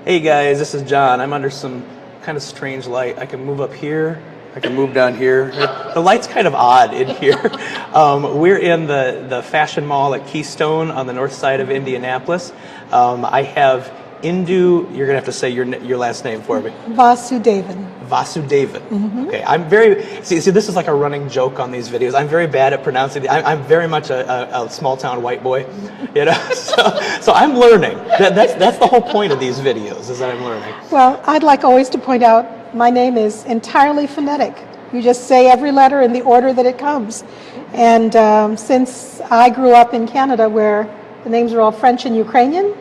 Hey guys, this is John. I'm under some kind of strange light. I can move up here. I can move down here. The light's kind of odd in here. We're in the fashion mall at Keystone on the north side of Indianapolis. I have Indu, you're going to have to say your last name for me. Vasuvedan. Vasuvedan. Mm-hmm. Okay, I'm very, see, this is like a running joke on these videos. I'm very bad at pronouncing, I'm very much a small town white boy, you know, so I'm learning. That's the whole point of these videos, is that I'm learning. Well, I'd like always to point out, my name is entirely phonetic. You just say every letter in the order that it comes. And since I grew up in Canada where the names are all French and Ukrainian,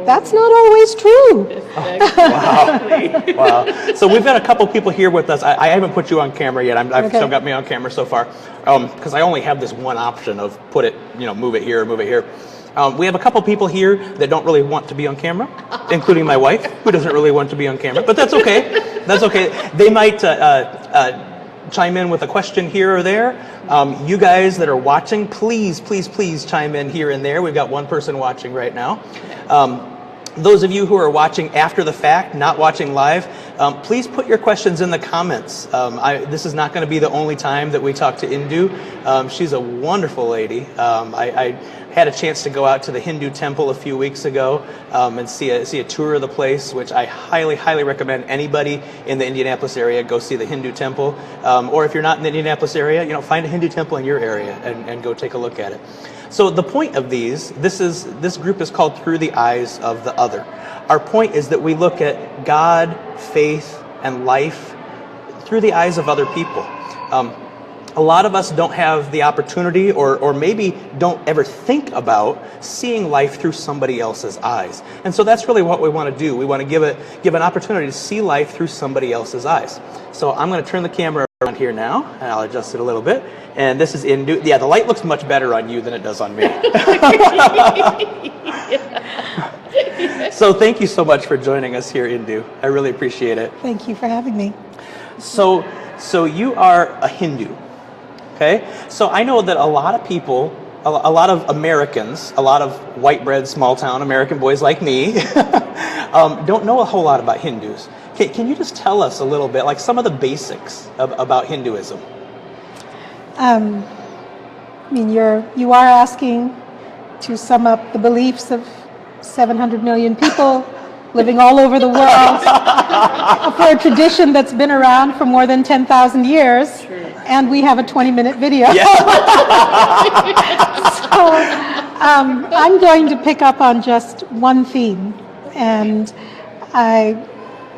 that's not always true. Oh, wow. So we've got a couple people here with us. I haven't put you on camera yet. I've still got me on camera so far, because I only have this one option of put it, move it here or move it here. We have a couple people here that don't really want to be on camera, including my wife, who doesn't really want to be on camera, but that's okay. That's okay. They might chime in with a question here or there. You guys that are watching, please chime in here and there. We've got one person watching right now. Those of you who are watching after the fact, not watching live, please put your questions in the comments. This is not going to be the only time that we talk to Indu. She's a wonderful lady. I had a chance to go out to the Hindu temple a few weeks ago and see a tour of the place, which I highly recommend anybody in the Indianapolis area go see the Hindu temple. Or if you're not in the Indianapolis area, find a Hindu temple in your area and go take a look at it. So the point of this group is called Through the Eyes of the Other. Our point is that we look at God, faith, and life through the eyes of other people. A lot of us don't have the opportunity or maybe don't ever think about seeing life through somebody else's eyes. And so that's really what we want to do. We want to give an opportunity to see life through somebody else's eyes. So I'm going to turn the camera around here now, and I'll adjust it a little bit. And this is Indu. Yeah, the light looks much better on you than it does on me. So thank you so much for joining us here, Indu. I really appreciate it. Thank you for having me. So you are a Hindu. Okay, so I know that a lot of people, a lot of Americans, a lot of white bread, small town American boys like me, don't know a whole lot about Hindus. Can you just tell us a little bit, like some of the basics about Hinduism? You are asking to sum up the beliefs of 700 million people living all over the world for a tradition that's been around for more than 10,000 years. True. And we have a 20-minute video. Yeah. So I'm going to pick up on just one theme. And I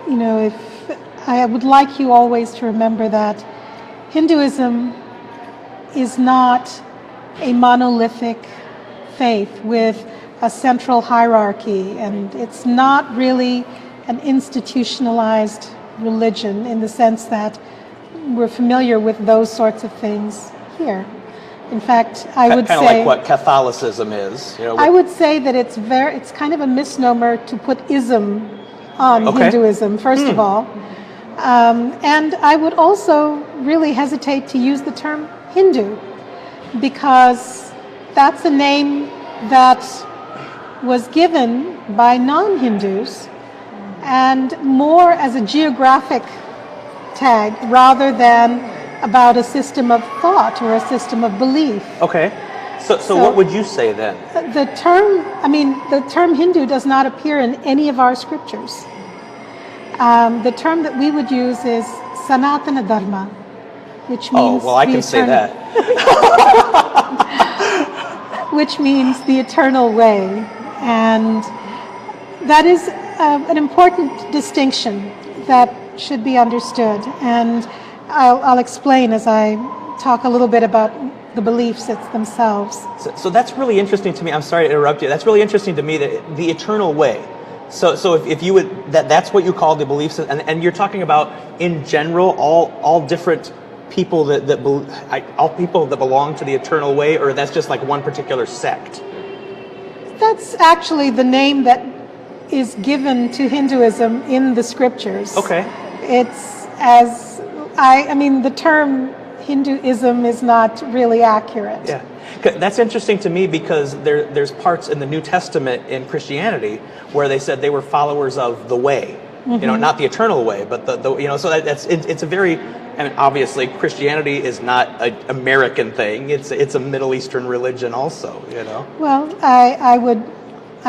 would like you always to remember that Hinduism is not a monolithic faith with a central hierarchy, and it's not really an institutionalized religion in the sense that we're familiar with those sorts of things here. In fact, I would say kind of like what Catholicism is. I would say that it's kind of a misnomer to put ism on Hinduism, first of all. And I would also really hesitate to use the term Hindu, because that's a name that was given by non-Hindus and more as a geographic tag rather than about a system of thought or a system of belief. Okay. So what would you say then? The term Hindu does not appear in any of our scriptures. The term that we would use is Sanatana Dharma, which means I can say that. Which means the eternal way. And that is an important distinction that should be understood. And I'll explain as I talk a little bit about the beliefs themselves. So that's really interesting to me. I'm sorry to interrupt you. That's really interesting to me, that the eternal way. So if you would, that's what you call the beliefs, and you're talking about in general all different people all people that belong to the eternal way, or that's just like one particular sect? That's actually the name that is given to Hinduism in the scriptures. Okay. It's the term Hinduism is not really accurate. Yeah. That's interesting to me because there's parts in the New Testament in Christianity where they said they were followers of the way, not the eternal way, but the so it's a very, and obviously Christianity is not an American thing. It's a Middle Eastern religion also, Well, I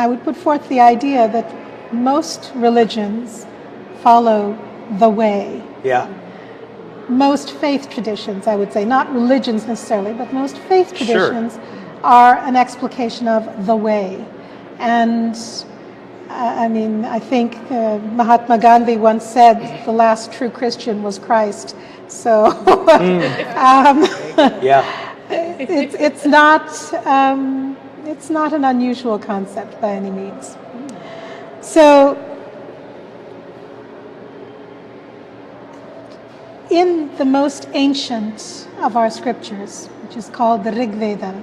would put forth the idea that most religions follow the way. Yeah. Most faith traditions, I would say, not religions necessarily, but most faith traditions are an explication of the way. And I think Mahatma Gandhi once said the last true Christian was Christ. So it's not an unusual concept by any means. So in the most ancient of our scriptures, which is called the Rig Veda,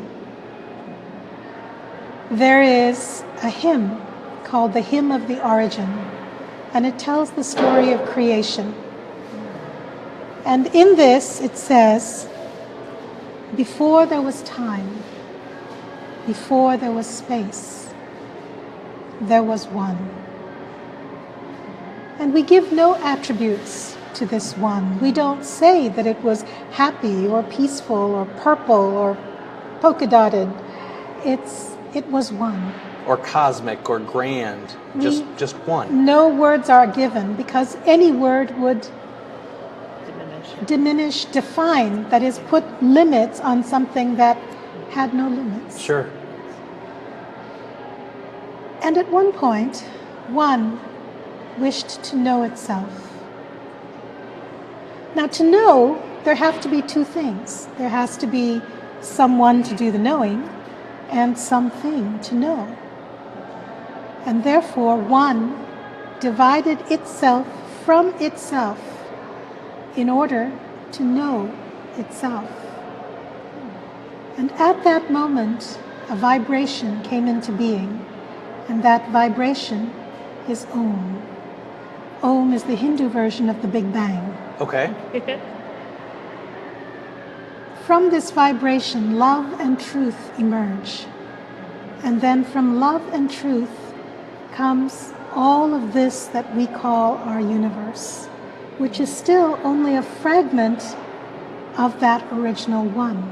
there is a hymn called the Hymn of the Origin, and it tells the story of creation. And in this it says, before there was time, before there was space, there was one. And we give no attributes to this one. We don't say that it was happy or peaceful or purple or polka dotted. It was one. Or cosmic or grand, just one. No words are given because any word would diminish, define, that is, put limits on something that had no limits. Sure. And at one point, one wished to know itself. Now, to know, there have to be two things. There has to be someone to do the knowing and something to know. And therefore, one divided itself from itself in order to know itself. And at that moment, a vibration came into being, and that vibration is Om. Om is the Hindu version of the Big Bang. Okay. From this vibration, love and truth emerge. And then from love and truth comes all of this that we call our universe, which is still only a fragment of that original one.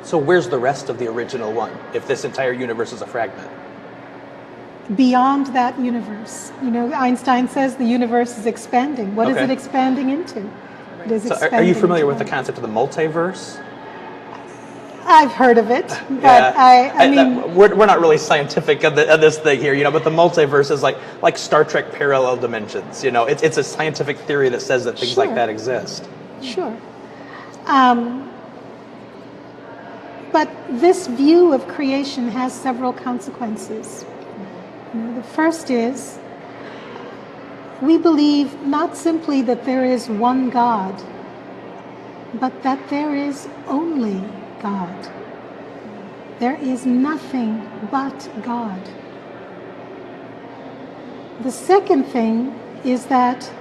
So where's the rest of the original one, if this entire universe is a fragment? Beyond that universe. Einstein says the universe is expanding. What is it expanding into? It is are you familiar with the concept of the multiverse? I've heard of it, but I mean... We're not really scientific on this thing here, but the multiverse is like Star Trek parallel dimensions. It's a scientific theory that says that things like that exist. Sure. But this view of creation has several consequences. The first is, we believe not simply that there is one God, but that there is only God. There is nothing but God. The second thing is that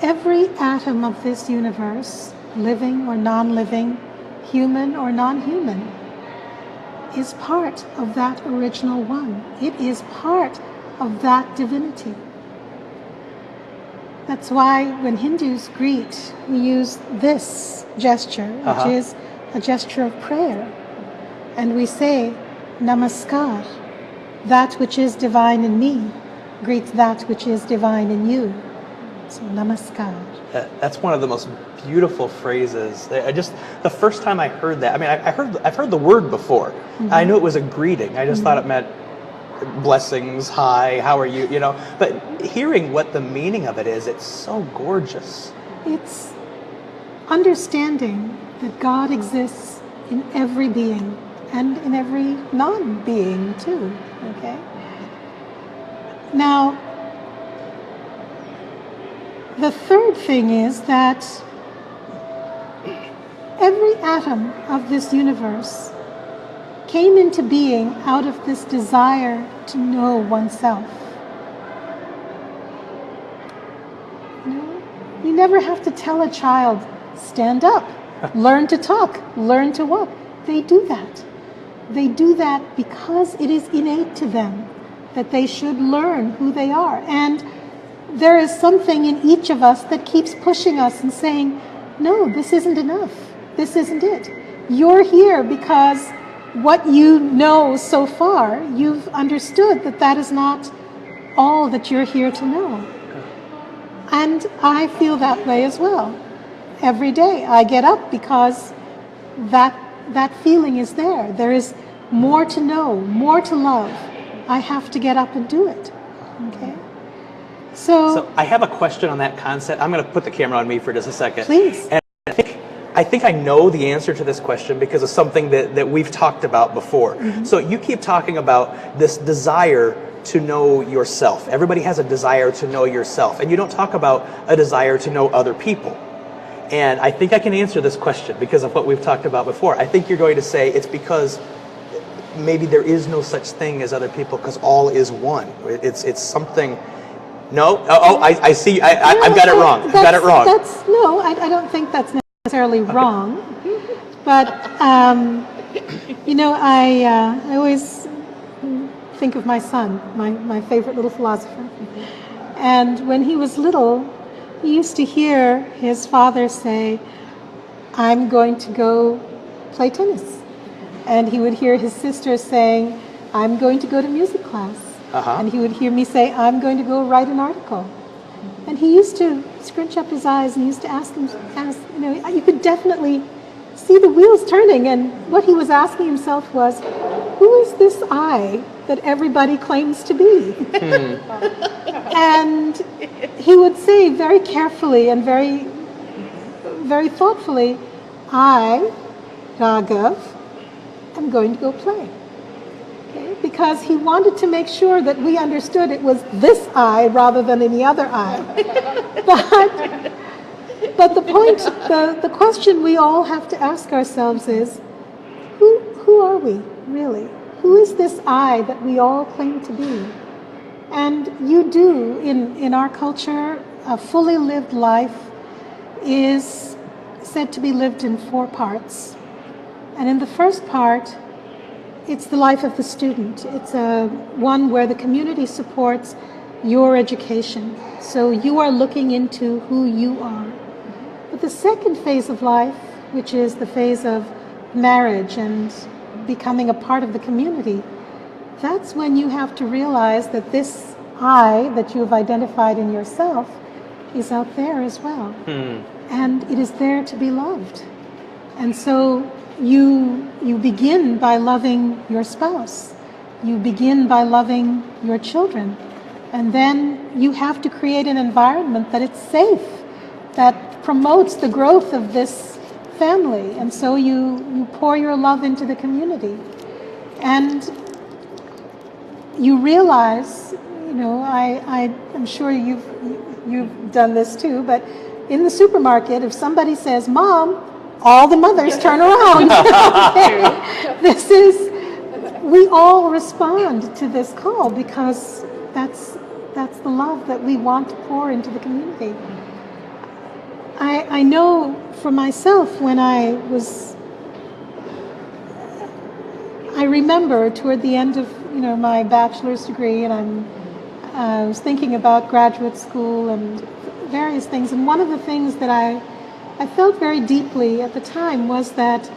every atom of this universe, living or non-living, human or non-human, is part of that original one. It is part of that divinity. That's why when Hindus greet, we use this gesture, which is a gesture of prayer. And we say, Namaskar, that which is divine in me greets that which is divine in you. So Namaskar. That's one of the most beautiful phrases. The first time I heard that, I've heard the word before. Mm-hmm. I knew it was a greeting. I just thought it meant blessings, hi, how are you, But hearing what the meaning of it is, it's so gorgeous. It's understanding that God exists in every being and in every non-being too, okay? Now, the third thing is that every atom of this universe came into being out of this desire to know oneself. You never have to tell a child, stand up, learn to talk, learn to walk. They do that. They do that because it is innate to them that they should learn who they are. And there is something in each of us that keeps pushing us and saying, no, this isn't enough. This isn't it. You're here because what you know so far, you've understood that that is not all that you're here to know. And I feel that way as well. Every day I get up because that feeling is there. There is more to know, more to love. I have to get up and do it. Okay? So I have a question on that concept. I'm going to put the camera on me for just a second. Please. And I think I know the answer to this question because of something that we've talked about before. Mm-hmm. So you keep talking about this desire to know yourself. Everybody has a desire to know yourself. And you don't talk about a desire to know other people. And I think I can answer this question because of what we've talked about before. I think you're going to say it's because maybe there is no such thing as other people because all is one. It's something. No? I see. I've got it wrong. I've got it wrong. No, I don't think that's necessarily wrong. But, I always think of my son, my favorite little philosopher. And when he was little, he used to hear his father say, I'm going to go play tennis. And he would hear his sister saying, I'm going to go to music class. Uh-huh. And he would hear me say, I'm going to go write an article. And he used to scrunch up his eyes and used to ask, you could definitely see the wheels turning. And what he was asking himself was, who is this I that everybody claims to be? And he would say very carefully and very, very thoughtfully, I, Raghav, am going to go play. Okay? Because he wanted to make sure that we understood it was this I rather than any other I. But the point, the question we all have to ask ourselves is, who are we, really? Who is this I that we all claim to be? And you do, in our culture, a fully lived life is said to be lived in 4 parts. And in the first part, it's the life of the student. It's one where the community supports your education. So you are looking into who you are. But the second phase of life, which is the phase of marriage and becoming a part of the community, that's when you have to realize that this I that you have identified in yourself is out there as well. And it is there to be loved. And so you begin by loving your spouse. You begin by loving your children. And then you have to create an environment that it's safe, that promotes the growth of this family. And so you pour your love into the community. And you realize, I'm sure you've done this too, but in the supermarket, if somebody says, Mom, all the mothers turn around. We all respond to this call because that's the love that we want to pour into the community. I know for myself when I remember toward the end of my bachelor's degree, and I was thinking about graduate school and various things, and one of the things that I felt very deeply at the time was that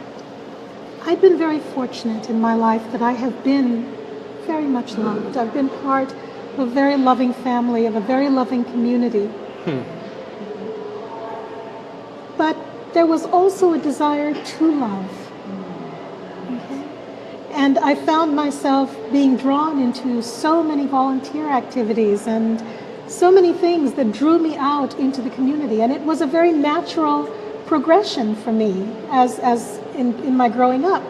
I'd been very fortunate in my life that I have been very much loved. I've been part of a very loving family, of a very loving community. But there was also a desire to love. Okay? And I found myself being drawn into so many volunteer activities and so many things that drew me out into the community. And it was a very natural progression for me as in my growing up,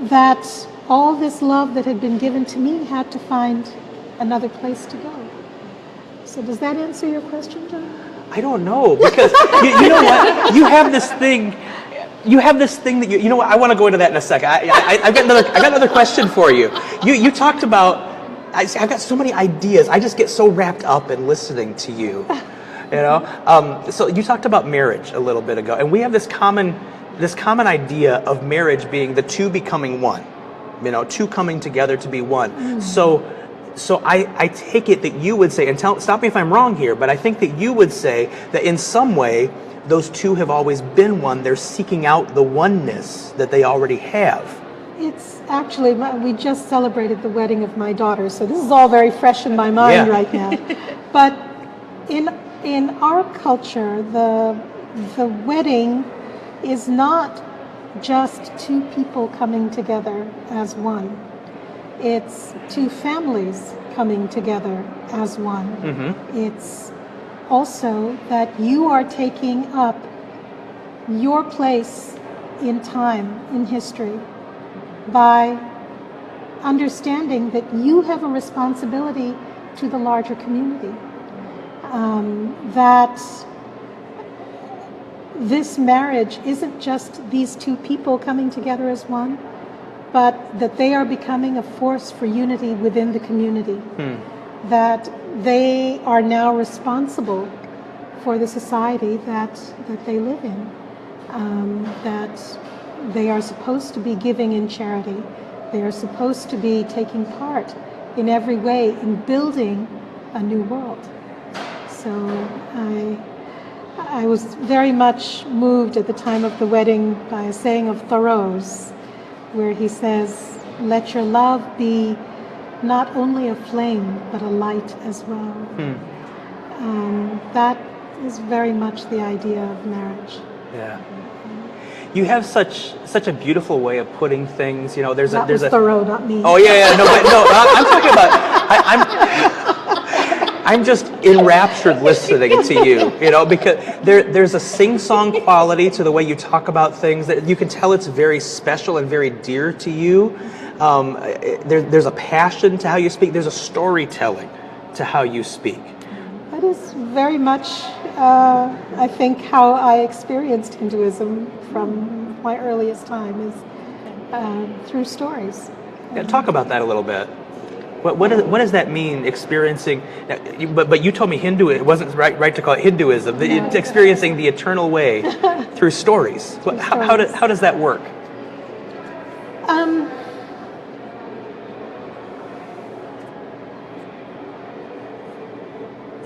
that all this love that had been given to me had to find another place to go. So does that answer your question, John? I don't know, because you know what? You have this thing that you know what? I want to go into that in a second. I got another question for you. You talked about, I've got so many ideas. I just get so wrapped up in listening to you. You know, so you talked about marriage a little bit ago, and we have this common idea of marriage being the two becoming one. You know, two coming together to be one. So I take it that you would say, and stop me if I'm wrong here, but I think that you would say that in some way those two have always been one. They're seeking out the oneness that they already have. It's actually, we just celebrated the wedding of my daughter, so this is all very fresh in my mind right now. But in our culture, the wedding is not just two people coming together as one. It's two families coming together as one. It's also that you are taking up your place in time, in history, by understanding that you have a responsibility to the larger community. That this marriage isn't just these two people coming together as one, but that they are becoming a force for unity within the community. That they are now responsible for the society that they live in. That they are supposed to be giving in charity. They are supposed to be taking part in every way in building a new world. So I was very much moved at the time of the wedding by a saying of Thoreau's, where he says, "Let your love be not only a flame, but a light as well." That is very much the idea of marriage. Yeah. You have such a beautiful way of putting things. You know, there's that was Thoreau, not me. Oh yeah, no, I'm talking about. I'm just enraptured listening to you. You know, because there's a sing-song quality to the way you talk about things that you can tell it's very special and very dear to you. There's a passion to how you speak. There's a storytelling to how you speak. That is very much, I think, how I experienced Hinduism from my earliest time is through stories. Yeah, talk about that a little bit. What does that mean, experiencing? But you told me Hindu. It wasn't right to call it Hinduism. No, experiencing the eternal way through stories. How does that work?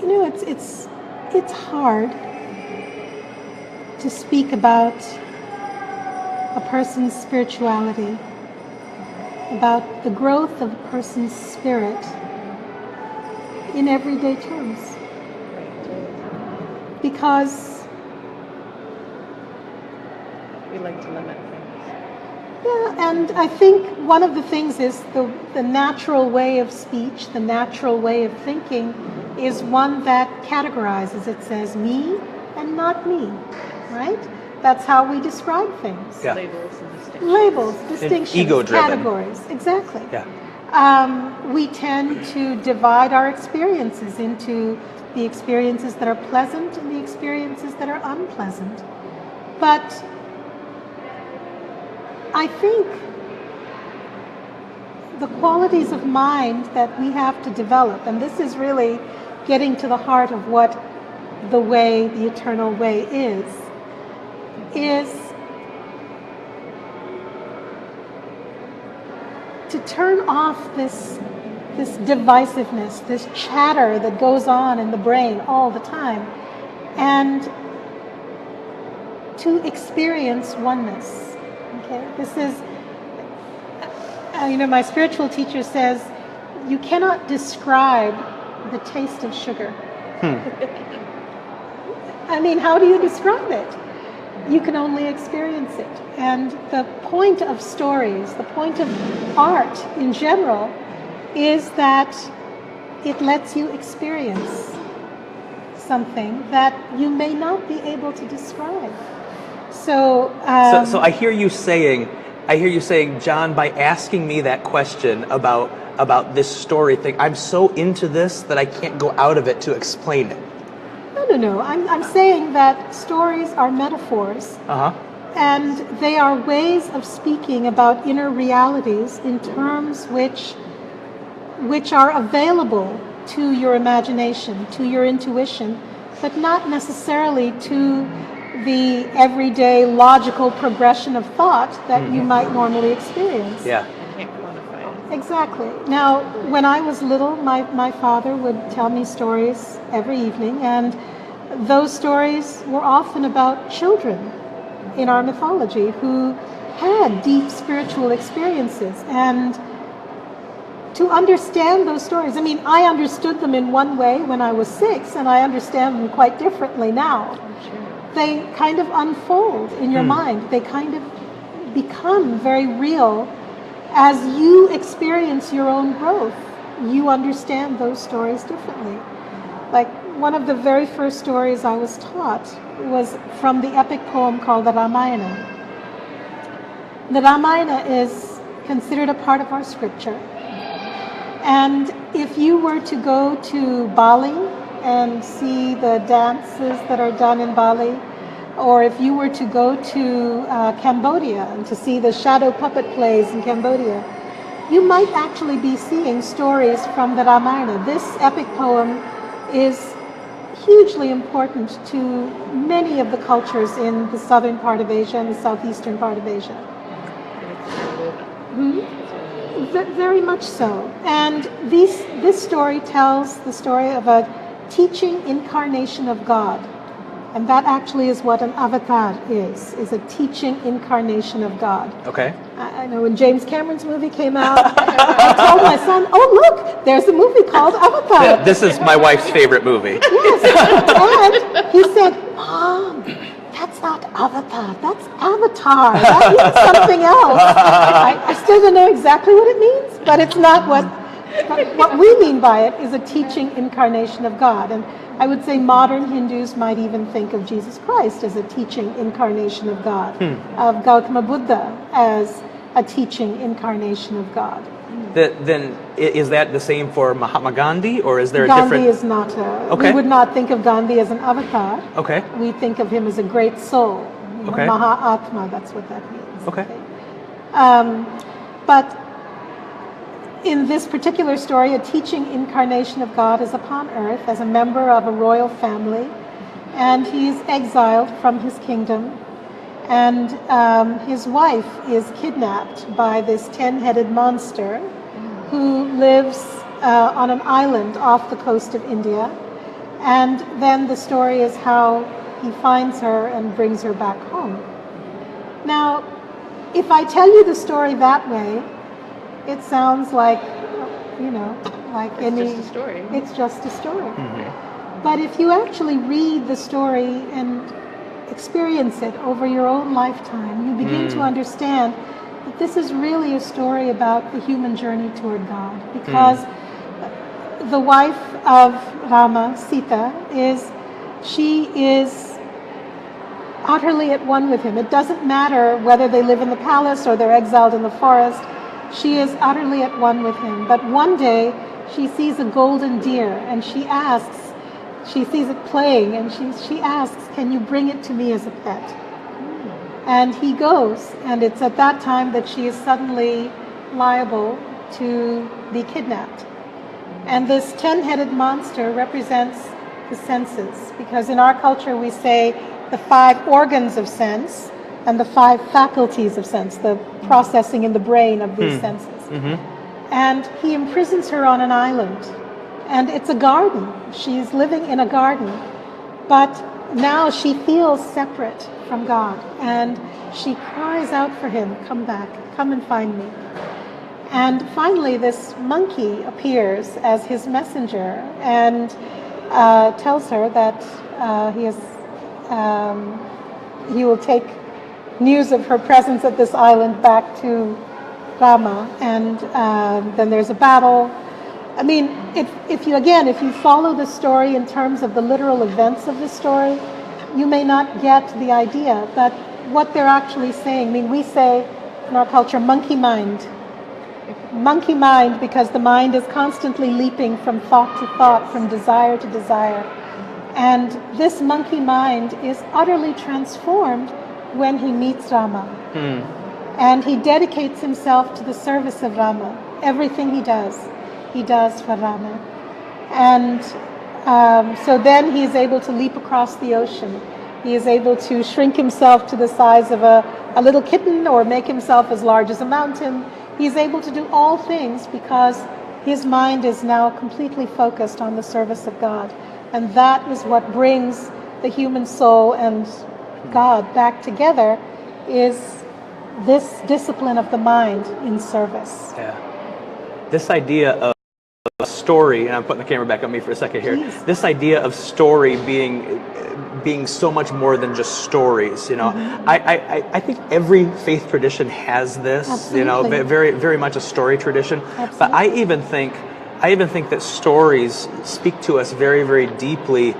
You know, it's hard to speak about a person's spirituality, about the growth of a person's spirit in everyday terms. Because we like to limit things. Yeah, and I think one of the things is the natural way of speech, the natural way of thinking is one that categorizes. It says me and not me, right? That's how we describe things. Yeah. Labels and distinctions. Distinctions, ego-driven. categories, exactly. Yeah. We tend to divide our experiences into the experiences that are pleasant and the experiences that are unpleasant. But I think the qualities of mind that we have to develop, and this is really getting to the heart of what the way, the eternal way is to turn off this divisiveness, this chatter that goes on in the brain all the time, and to experience oneness. Okay, this is, my spiritual teacher says, you cannot describe the taste of sugar. I mean, how do you describe it? You can only experience it. And the point of stories, the point of art in general, is that it lets you experience something that you may not be able to describe. So I hear you saying, John, by asking me that question about this story thing, I'm so into this that I can't go out of it to explain it. No. I'm saying that stories are metaphors. And they are ways of speaking about inner realities in terms which are available to your imagination, to your intuition, but not necessarily to the everyday logical progression of thought that you might normally experience. Yeah. You can't quantify it. Exactly. Now, when I was little, my father would tell me stories every evening, and those stories were often about children in our mythology who had deep spiritual experiences. And to understand those stories, I mean, I understood them in one way when I was 6, and I understand them quite differently now. They kind of unfold in your mind. They kind of become very real as you experience your own growth. You understand those stories differently. Like, one of the very first stories I was taught was from the epic poem called the Ramayana. The Ramayana is considered a part of our scripture. And if you were to go to Bali and see the dances that are done in Bali, or if you were to go to Cambodia and to see the shadow puppet plays in Cambodia, you might actually be seeing stories from the Ramayana. This epic poem is hugely important to many of the cultures in the southern part of Asia and the southeastern part of Asia. Very much so. And this story tells the story of a teaching incarnation of God. And that actually is what an avatar is a teaching incarnation of God. Okay. I know when James Cameron's movie came out, I told my son, oh, look, there's a movie called Avatar. This is my wife's favorite movie. Yes. And he said, Mom, that's not Avatar, that's Avatar. That means something else. I still don't know exactly what it means, but it's not what we mean by it is a teaching incarnation of God. And I would say modern Hindus might even think of Jesus Christ as a teaching incarnation of God, of Gautama Buddha as a teaching incarnation of God. Then is that the same for Mahatma Gandhi, or is there a Gandhi different? is not we would not think of Gandhi as an avatar. Okay. We think of him as a great soul. Okay. Mahatma, that's what that means. Okay. But in this particular story, a teaching incarnation of God is upon earth as a member of a royal family, and he's exiled from his kingdom, and his wife is kidnapped by this 10-headed monster who lives on an island off the coast of India. And then the story is how he finds her and brings her back home. Now, if I tell you the story that way, it sounds like, like It's just a story. It's just a story. But if you actually read the story and experience it over your own lifetime, you begin to understand that this is really a story about the human journey toward God. Because the wife of Rama, Sita, is utterly at one with him. It doesn't matter whether they live in the palace or they're exiled in the forest. She is utterly at one with him. But one day she sees a golden deer and she sees it playing, and she asks, can you bring it to me as a pet? And he goes, and it's at that time that she is suddenly liable to be kidnapped. And this 10-headed monster represents the senses, because in our culture we say the 5 organs of sense and the 5 faculties of sense, the processing in the brain of these senses. And he imprisons her on an island. And it's a garden. She's living in a garden. But now she feels separate from God. And she cries out for him, come back, come and find me. And finally this monkey appears as his messenger and tells her that he will take news of her presence at this island back to Rama. And then there's a battle. I mean, if you follow the story in terms of the literal events of the story, you may not get the idea. But what they're actually saying, I mean, we say in our culture, monkey mind. Monkey mind, because the mind is constantly leaping from thought to thought, from desire to desire. And this monkey mind is utterly transformed when he meets Rama. And he dedicates himself to the service of Rama. Everything he does for Rama. And So then he is able to leap across the ocean. He is able to shrink himself to the size of a little kitten or make himself as large as a mountain. He's able to do all things because his mind is now completely focused on the service of God. And that is what brings the human soul and God back together, is this discipline of the mind in service. Yeah. This idea of a story, and I'm putting the camera back on me for a second here. Please. This idea of story being so much more than just stories, you know. I think every faith tradition has this, you know, Absolutely. very very much a story tradition. Absolutely. But I even think that stories speak to us very very deeply,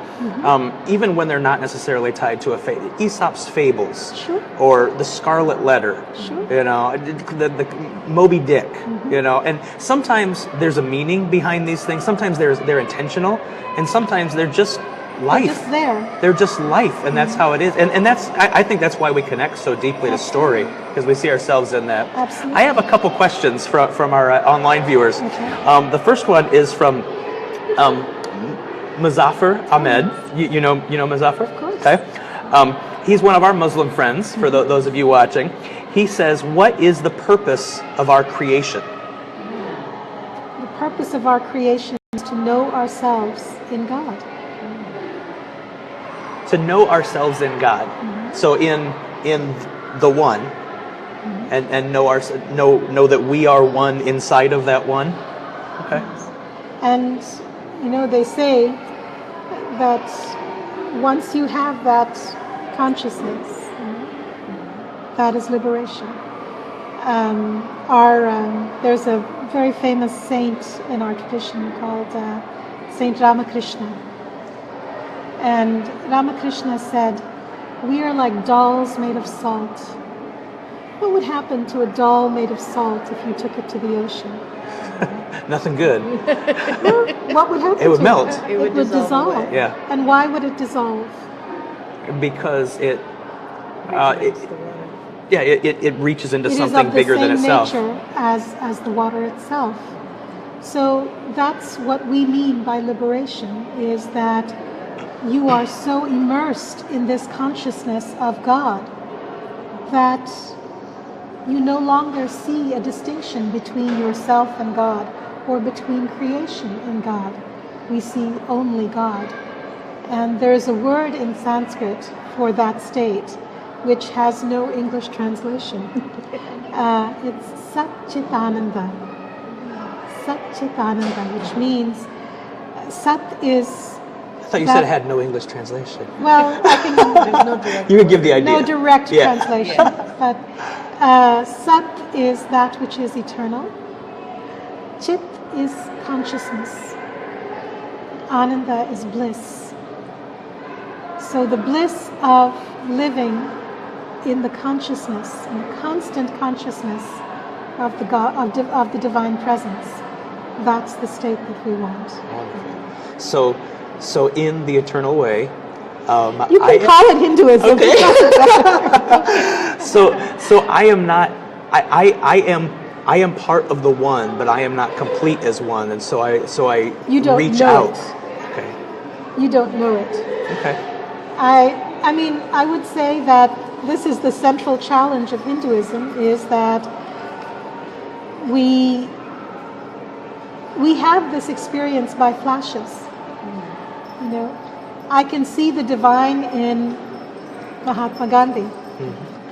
even when they're not necessarily tied to a faith. Aesop's fables, Sure. or the Scarlet Letter, Sure. you know, the Moby Dick, you know. And sometimes there's a meaning behind these things. Sometimes they're intentional, and sometimes they're just life. They're just there. They're just life, and that's how it is. And that's I think that's why we connect so deeply to story, because we see ourselves in that. Absolutely. I have a couple questions from our online viewers. Okay. The first one is from Muzaffar Ahmed. You know Muzaffar? Of course. Okay. He's one of our Muslim friends, for those of you watching. He says, what is the purpose of our creation? The purpose of our creation is to know ourselves in God. To know ourselves in God. So in the one, and know that we are one inside of that one. Okay. And, you know, they say that once you have that consciousness, that is liberation. There's a very famous saint in our tradition called Saint Ramakrishna. And Ramakrishna said, we are like dolls made of salt. What would happen to a doll made of salt if you took it to the ocean? Nothing good. Well, what would happen? It would to melt. It would dissolve. away. Yeah. And why would it dissolve? Because it It's the water. it reaches into It is something of the bigger than same itself. nature as the water itself. So that's what we mean by liberation, is that you are so immersed in this consciousness of God that you no longer see a distinction between yourself and God, or between creation and God. We see only God. And there's a word in Sanskrit for that state, which has no English translation. It's Satchitananda. Satchitananda, which means Sat is... I thought you said it had no English translation. Well, I can... There's no direct You would give the idea. No direct Yeah. translation, but Sat is that which is eternal. Chit is consciousness. Ananda is bliss. So the bliss of living in the consciousness, in the constant consciousness of the God, of the divine presence, that's the state that we want. So in the eternal way, You can call it Hinduism. Okay. So I am not. I am part of the one, but I am not complete as one, and so I You don't reach know out. it. Okay. You don't know it. Okay. I mean, I would say that this is the central challenge of Hinduism, is that we have this experience by flashes. You know, I can see the divine in Mahatma Gandhi.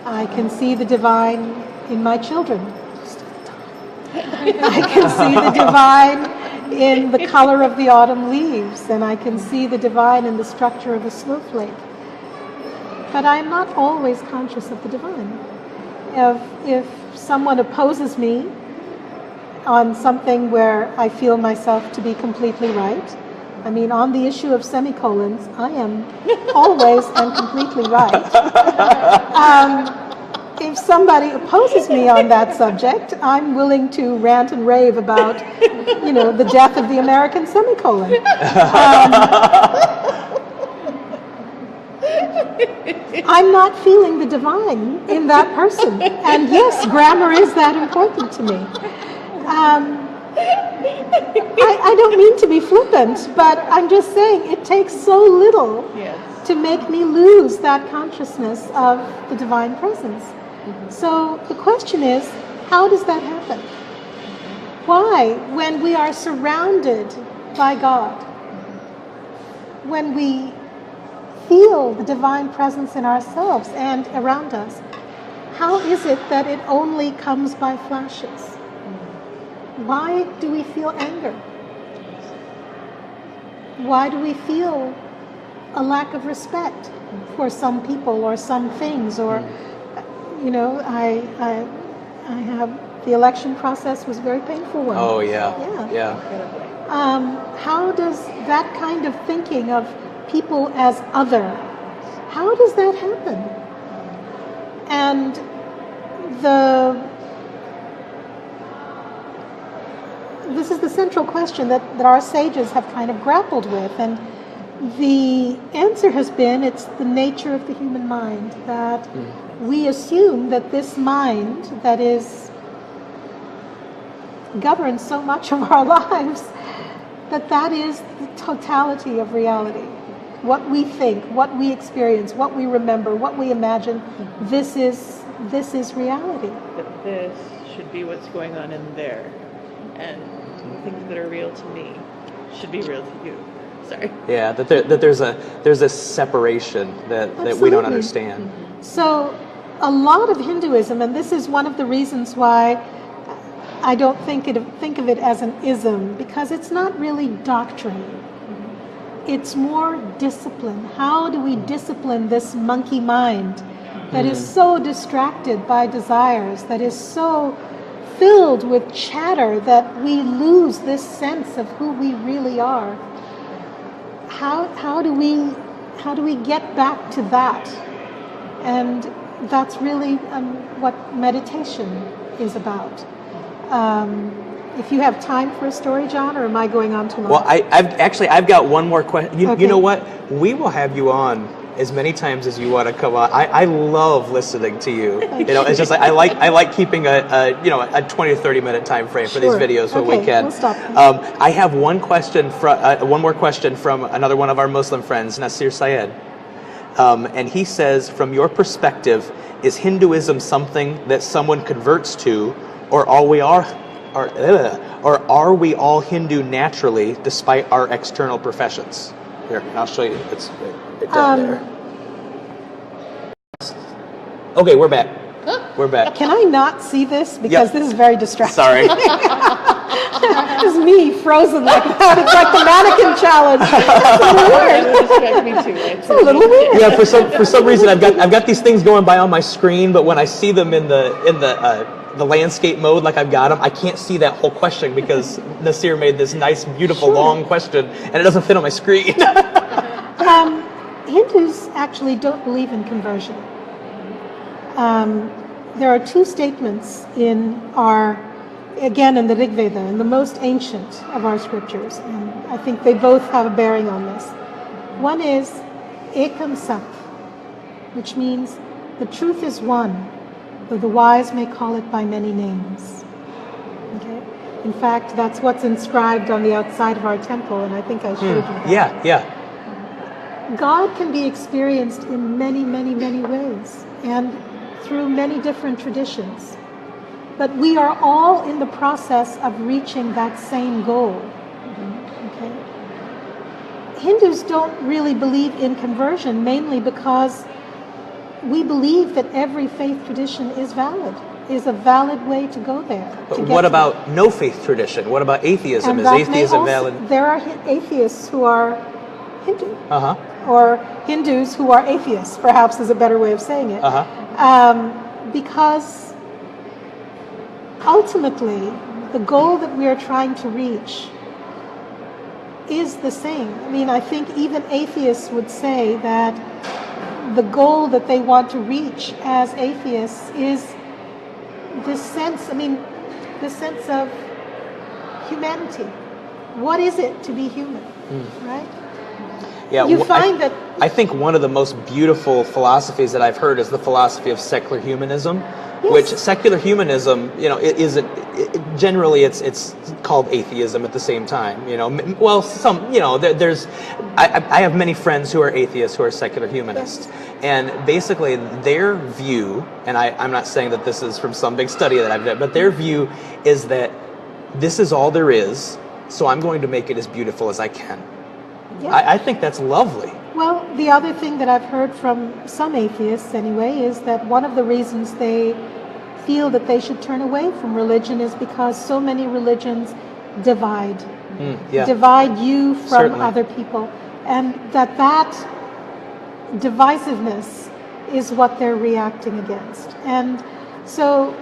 I can see the divine in my children. I can see the divine in the color of the autumn leaves, and I can see the divine in the structure of a snowflake. But I am not always conscious of the divine. If someone opposes me on something where I feel myself to be completely right, I mean, on the issue of semicolons, I am always and completely right. If somebody opposes me on that subject, I'm willing to rant and rave about, you know, the death of the American semicolon. I'm not feeling the divine in that person. And yes, grammar is that important to me. I don't mean to be flippant, but I'm just saying it takes so little to make me lose that consciousness of the divine presence. So the question is, how does that happen? Why, when we are surrounded by God, when we feel the divine presence in ourselves and around us, how is it that it only comes by flashes? Why do we feel anger? Why do we feel a lack of respect for some people or some things? Or, you know, I have, the election process was a very painful one. Oh, yeah. How does that kind of thinking of people as other, how does that happen? And this is the central question that our sages have kind of grappled with, and the answer has been it's the nature of the human mind, that we assume that this mind that is governs so much of our lives, that is the totality of reality. What we think, what we experience, what we remember, what we imagine, this is reality. That this should be what's going on in there, and things that are real to me should be real to you. Sorry. Yeah, that there's a separation that we don't understand. So a lot of Hinduism, and this is one of the reasons why I don't think of it as an ism, because it's not really doctrine. It's more discipline. How do we discipline this monkey mind that is so distracted by desires, that is so filled with chatter that we lose this sense of who we really are? How do we get back to that? And that's really what meditation is about. If you have time for a story, John, or am I going on too long? Well, I've got one more question. Okay. You know what? We will have you on as many times as you want to come on. I love listening to you. You know, it's just like I like keeping a 20 to 30 minute time frame for these videos when we can. We'll stop. I have one more question from another one of our Muslim friends, Nasir Syed, and he says, from your perspective, is Hinduism something that someone converts to, or are we all Hindu naturally, despite our external professions? Here, I'll show you. It's right down there. Okay, we're back. We're back. Can I not see this? Because this is very distracting. Sorry. This is me frozen like that. It's like the mannequin challenge. It's a little weird. Me too. It's a little weird. Yeah, for some reason I've got these things going by on my screen, but when I see them in the landscape mode, like I've got them, I can't see that whole question because Nasir made this nice, beautiful, long question, and it doesn't fit on my screen. Hindus actually don't believe in conversion. There are two statements in the Rig Veda, in the most ancient of our scriptures, and I think they both have a bearing on this. One is Ekam Sat, which means the truth is one, though the wise may call it by many names. Okay? In fact, that's what's inscribed on the outside of our temple, and I think I showed you that. Yeah. God can be experienced in many, many, many ways, and through many different traditions. But we are all in the process of reaching that same goal. Okay? Hindus don't really believe in conversion, mainly because we believe that every faith tradition is a valid way to go there. But what about no faith tradition? What about atheism? Is atheism valid? There are atheists who are Hindu. Or Hindus who are atheists, perhaps is a better way of saying it. Because ultimately, the goal that we are trying to reach is the same. I mean, I think even atheists would say that the goal that they want to reach as atheists is this sense of humanity. What is it to be human, right? Yeah, you find that I think one of the most beautiful philosophies that I've heard is the philosophy of secular humanism, which secular humanism, it generally it's called atheism at the same time. Well, some, there's. I have many friends who are atheists who are secular humanists, and basically their view, and I'm not saying that this is from some big study that I've done, but their view is that this is all there is, so I'm going to make it as beautiful as I can. Yeah. I think that's lovely. Well, the other thing that I've heard from some atheists anyway is that one of the reasons they feel that they should turn away from religion is because so many religions divide. Divide you from Certainly. other people. And that divisiveness is what they're reacting against. And so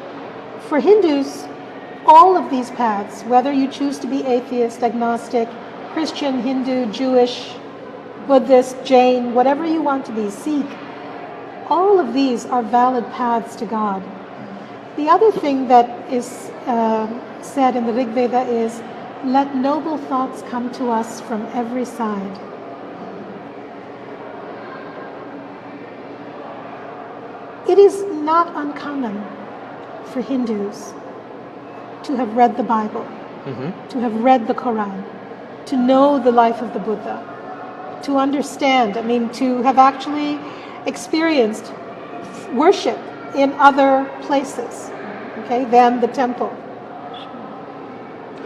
for Hindus, all of these paths, whether you choose to be atheist, agnostic, Christian, Hindu, Jewish, Buddhist, Jain, whatever you want to be, Sikh, all of these are valid paths to God. The other thing that is said in the Rig Veda is, let noble thoughts come to us from every side. It is not uncommon for Hindus to have read the Bible, to have read the Quran, to know the life of the Buddha, to understand, to have actually experienced worship in other places, than the temple.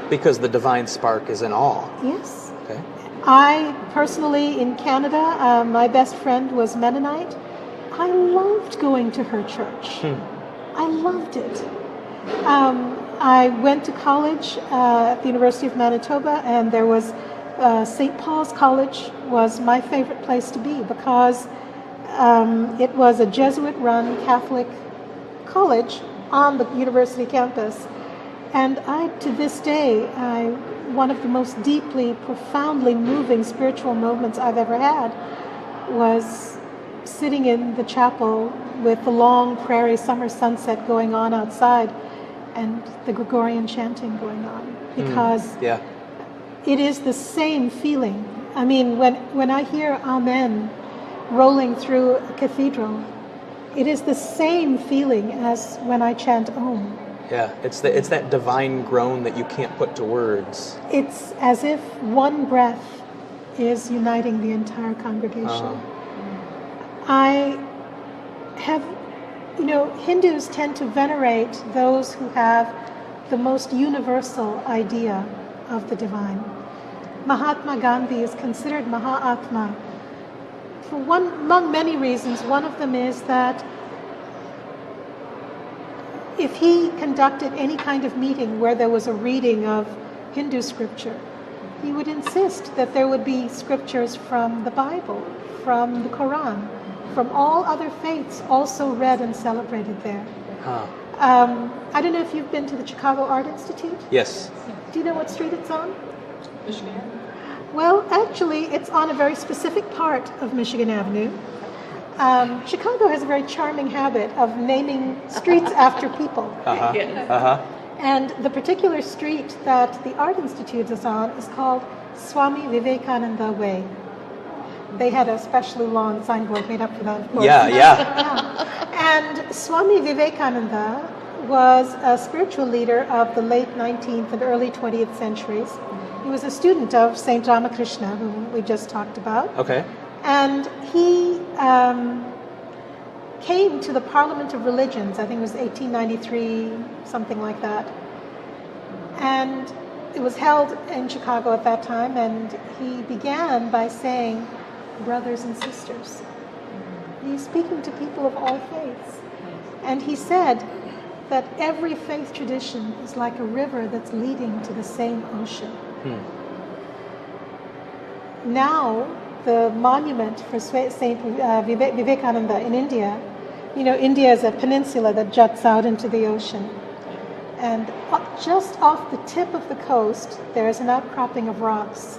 Because the divine spark is in all. Yes. Okay. I personally, in Canada, my best friend was Mennonite. I loved going to her church. I loved it. I went to college at the University of Manitoba, and there was St. Paul's College was my favorite place to be because it was a Jesuit-run Catholic college on the university campus. And to this day, one of the most deeply, profoundly moving spiritual moments I've ever had was sitting in the chapel with the long prairie summer sunset going on outside and the Gregorian chanting going on. Because it is the same feeling. When I hear Amen rolling through a cathedral, it is the same feeling as when I chant Om. Yeah, it's that divine groan that you can't put to words. It's as if one breath is uniting the entire congregation. I have, Hindus tend to venerate those who have the most universal idea of the divine. Mahatma Gandhi is considered Mahatma for among many reasons. One of them is that if he conducted any kind of meeting where there was a reading of Hindu scripture, he would insist that there would be scriptures from the Bible, from the Quran, from all other faiths also read and celebrated there. I don't know if you've been to the Chicago Art Institute? Yes. Do you know what street it's on? Michigan. Well, actually, it's on a very specific part of Michigan Avenue. Chicago has a very charming habit of naming streets after people. And the particular street that the Art Institute is on is called Swami Vivekananda Way. They had a specially long signboard made up for that, of course. And Swami Vivekananda was a spiritual leader of the late 19th and early 20th centuries. He was a student of Saint Ramakrishna, whom we just talked about. Okay. And he came to the Parliament of Religions, I think it was 1893, something like that. And it was held in Chicago at that time, and he began by saying, brothers and sisters. He's speaking to people of all faiths. And he said that every faith tradition is like a river that's leading to the same ocean. Now, the monument for Saint Vivekananda in India, India is a peninsula that juts out into the ocean. And just off the tip of the coast, there is an outcropping of rocks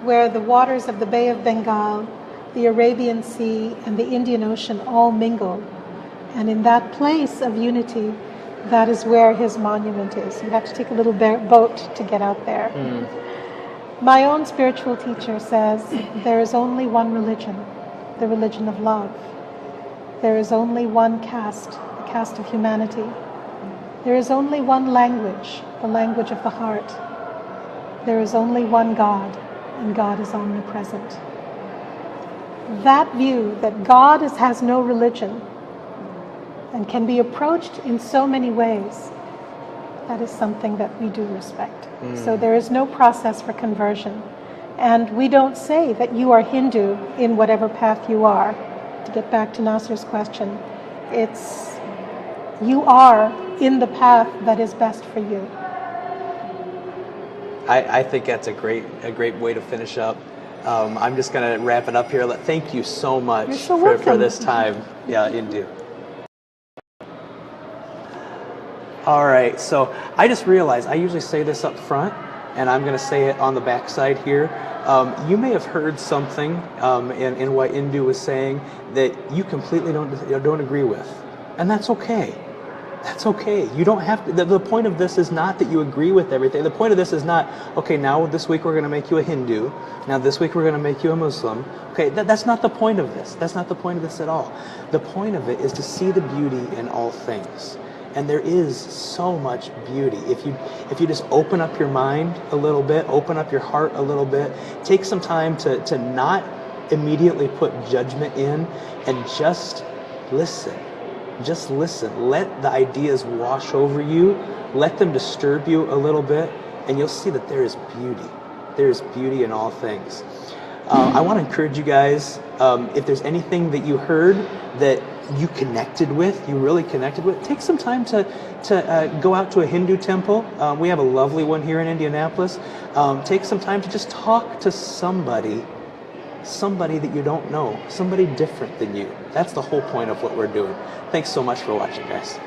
where the waters of the Bay of Bengal, the Arabian Sea, and the Indian Ocean all mingle. And in that place of unity, that is where his monument is. You have to take a little boat to get out there. My own spiritual teacher says there is only one religion, the religion of love. There is only one caste, the caste of humanity. There is only one language, the language of the heart. There is only one God, and God is omnipresent. That view that God has no religion and can be approached in so many ways, that is something that we do respect. So there is no process for conversion. And we don't say that you are Hindu in whatever path you are. To get back to Nasser's question, it's you are in the path that is best for you. I think that's a great way to finish up. I'm just going to wrap it up here. Thank you so much You're so for this time. Yeah, Indu. All right, so I just realized I usually say this up front, and I'm going to say it on the backside here. You may have heard something in what Indu was saying that you completely don't agree with, and that's okay. That's okay. You don't have to. The point of this is not that you agree with everything. The point of this is not, okay, now this week we're going to make you a Hindu. Now this week we're going to make you a Muslim. Okay, that's not the point of this. That's not the point of this at all. The point of it is to see the beauty in all things. And there is so much beauty. If you just open up your mind a little bit, open up your heart a little bit, take some time to not immediately put judgment in and just listen. Just listen. Let the ideas wash over you. Let them disturb you a little bit, and you'll see that there is beauty. There is beauty in all things. I want to encourage you guys, if there's anything that you heard that you connected with, you really connected with, take some time to go out to a Hindu temple. We have a lovely one here in Indianapolis. Take some time to just talk to somebody that you don't know, somebody different than you. That's the whole point of what we're doing. Thanks so much for watching, guys.